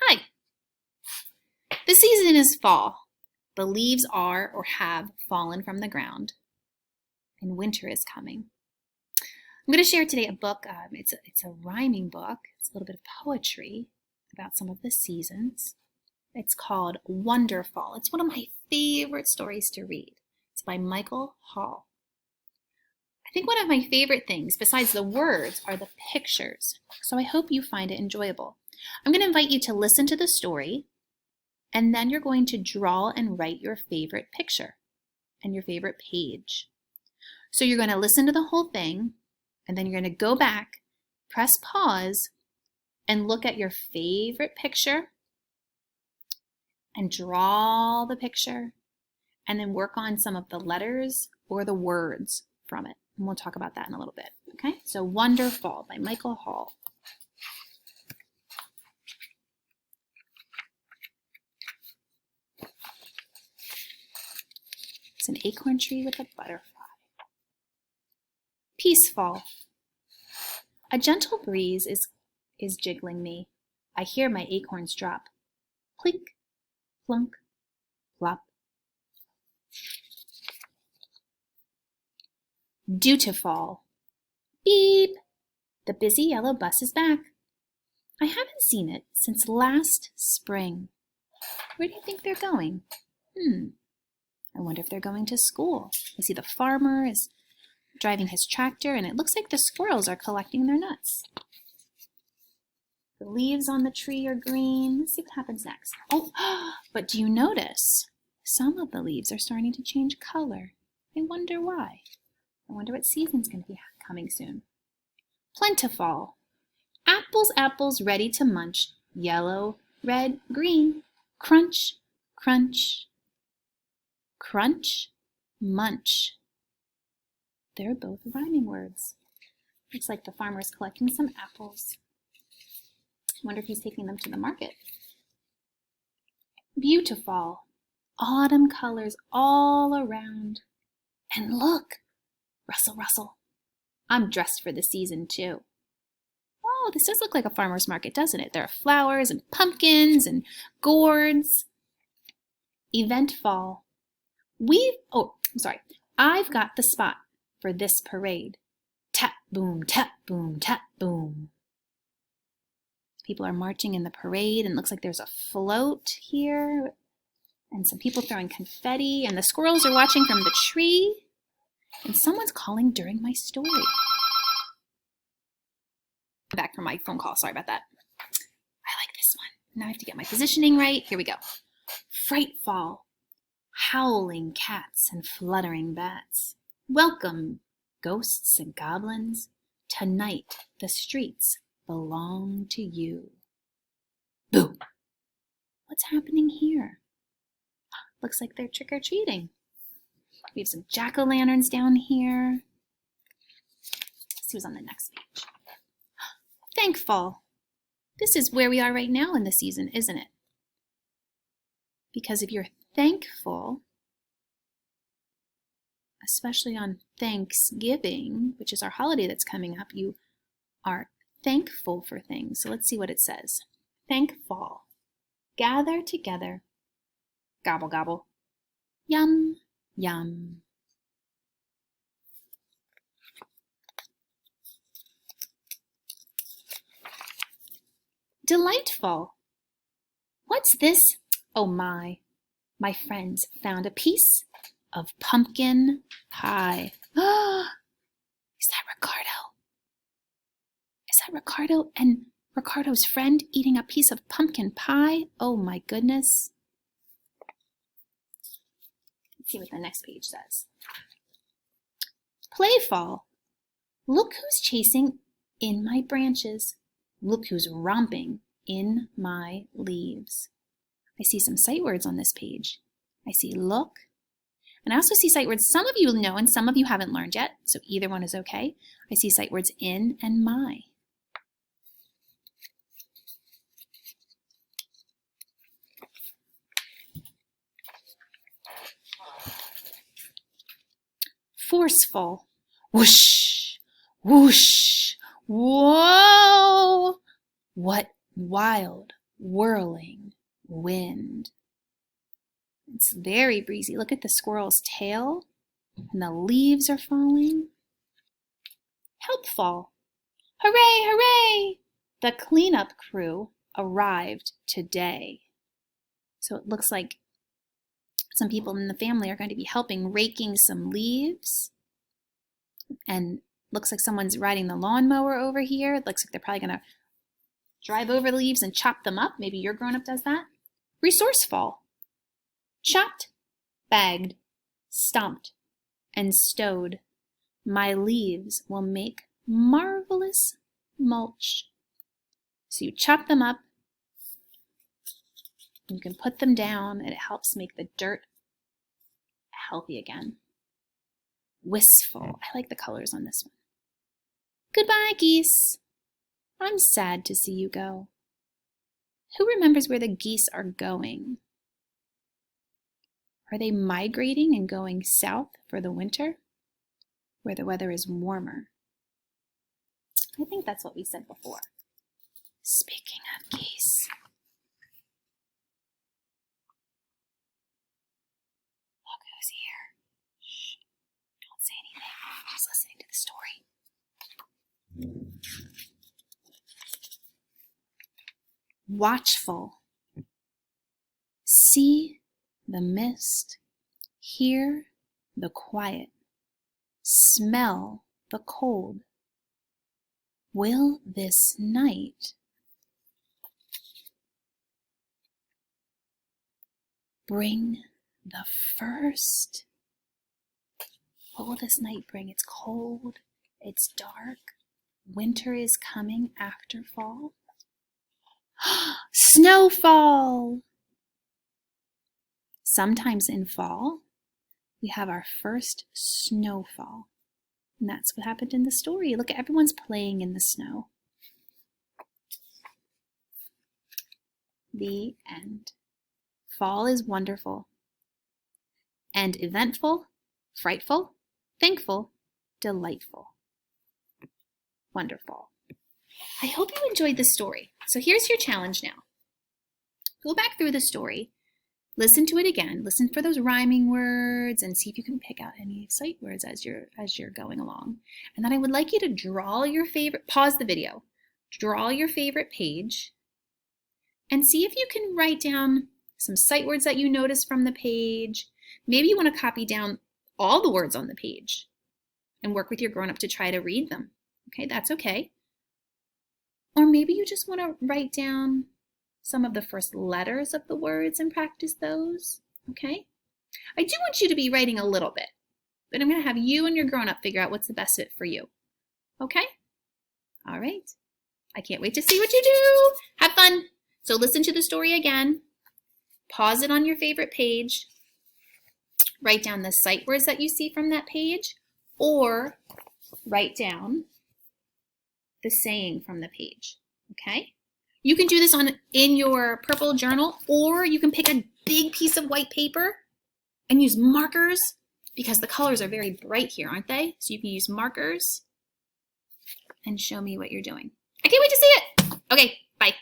Hi. The season is fall. The leaves are or have fallen from the ground, and winter is coming. I'm going to share today a book. It's a rhyming book. It's a little bit of poetry about some of the seasons. It's called Wonderfall. It's one of my favorite stories to read. It's by Michael Hall. I think one of my favorite things, besides the words, are the pictures. So I hope you find it enjoyable. I'm going to invite you to listen to the story, and then you're going to draw and write your favorite picture and your favorite page. So you're going to listen to the whole thing, and then you're going to go back, press pause, and look at your favorite picture and draw the picture, and then work on some of the letters or the words from it. And we'll talk about that in a little bit. Okay? So Wonderfall by Michael Hall. It's an acorn tree with a butterfly. Peaceful. A gentle breeze is jiggling me. I hear my acorns drop. Plink, plunk, plop. Dutiful. Beep. The busy yellow bus is back. I haven't seen it since last spring. Where do you think they're going? I wonder if they're going to school. I see the farmer is driving his tractor, and it looks like the squirrels are collecting their nuts. The leaves on the tree are green. Let's see what happens next. Oh, but do you notice some of the leaves are starting to change color? I wonder why. I wonder what season's going to be coming soon. Plentiful. Apples, apples ready to munch. Yellow, red, green. Crunch, crunch, crunch, munch. They're both rhyming words. Looks like the farmer's collecting some apples. I wonder if he's taking them to the market. Beautiful. Autumn colors all around. And look, rustle, rustle. I'm dressed for the season too. Oh, this does look like a farmer's market, doesn't it? There are flowers and pumpkins and gourds. Eventful. I've got the spot for this parade. Tap, boom, tap, boom, tap, boom. People are marching in the parade, and it looks like there's a float here, and some people throwing confetti, and the squirrels are watching from the tree, and someone's calling during my story. I'm back from my phone call. Sorry about that. I like this one. Now I have to get my positioning right. Here we go. Frightful. Howling cats and fluttering bats. Welcome, ghosts and goblins. Tonight the streets belong to you. Boo! What's happening here? Looks like they're trick-or-treating. We have some jack-o'-lanterns down here. Let's see what's on the next page. Thankful. This is where we are right now in the season, isn't it? Because if you're thankful, especially on Thanksgiving, which is our holiday that's coming up, you are thankful for things. So let's see what it says. Thankful. Gather together. Gobble, gobble. Yum, yum. Delightful. What's this? Oh my friends found a piece of pumpkin pie. Is that Ricardo? Is that Ricardo and Ricardo's friend eating a piece of pumpkin pie? Oh my goodness. Let's see what the next page says. Playful. Look who's chasing in my branches. Look who's romping in my leaves. I see some sight words on this page. I see look, and I also see sight words some of you know and some of you haven't learned yet, so either one is okay. I see sight words in and my. Forceful. Whoosh, whoosh, whoa. What wild whirling wind. It's very breezy. Look at the squirrel's tail, and the leaves are falling. Help fall. Hooray, hooray! The cleanup crew arrived today. So it looks like some people in the family are going to be helping raking some leaves. And looks like someone's riding the lawnmower over here. It looks like they're probably going to drive over the leaves and chop them up. Maybe your grown-up does that. Resourceful. Chopped, bagged, stomped, and stowed. My leaves will make marvelous mulch. So you chop them up, you can put them down, and it helps make the dirt healthy again. Wistful. I like the colors on this one. Goodbye, geese. I'm sad to see you go. Who remembers where the geese are going? Are they migrating and going south for the winter, where the weather is warmer? I think that's what we said before. Speaking of geese, look who's here. Shh, don't say anything. I'm just listening to the story. Watchful. See the mist, hear the quiet, smell the cold. Will this night bring the first? What will this night bring? It's cold, it's dark, winter is coming after fall. Snowfall! Sometimes in fall, we have our first snowfall. And that's what happened in the story. Look, everyone's playing in the snow. The end. Fall is wonderful and eventful, frightful, thankful, delightful. Wonderful. I hope you enjoyed the story. So here's your challenge now. Go back through the story, listen to it again, listen for those rhyming words, and see if you can pick out any sight words as you're going along. And then I would like you to draw your favorite, pause the video, draw your favorite page, and see if you can write down some sight words that you notice from the page. Maybe you want to copy down all the words on the page and work with your grown-up to try to read them. Okay, that's okay. Or maybe you just want to write down some of the first letters of the words and practice those, okay? I do want you to be writing a little bit, but I'm going to have you and your grown-up figure out what's the best fit for you, okay? All right. I can't wait to see what you do. Have fun. So listen to the story again. Pause it on your favorite page. Write down the sight words that you see from that page, or write down the saying from the page, okay? You can do this in your purple journal, or you can pick a big piece of white paper and use markers, because the colors are very bright here, aren't they? So you can use markers and show me what you're doing. I can't wait to see it. Okay, bye.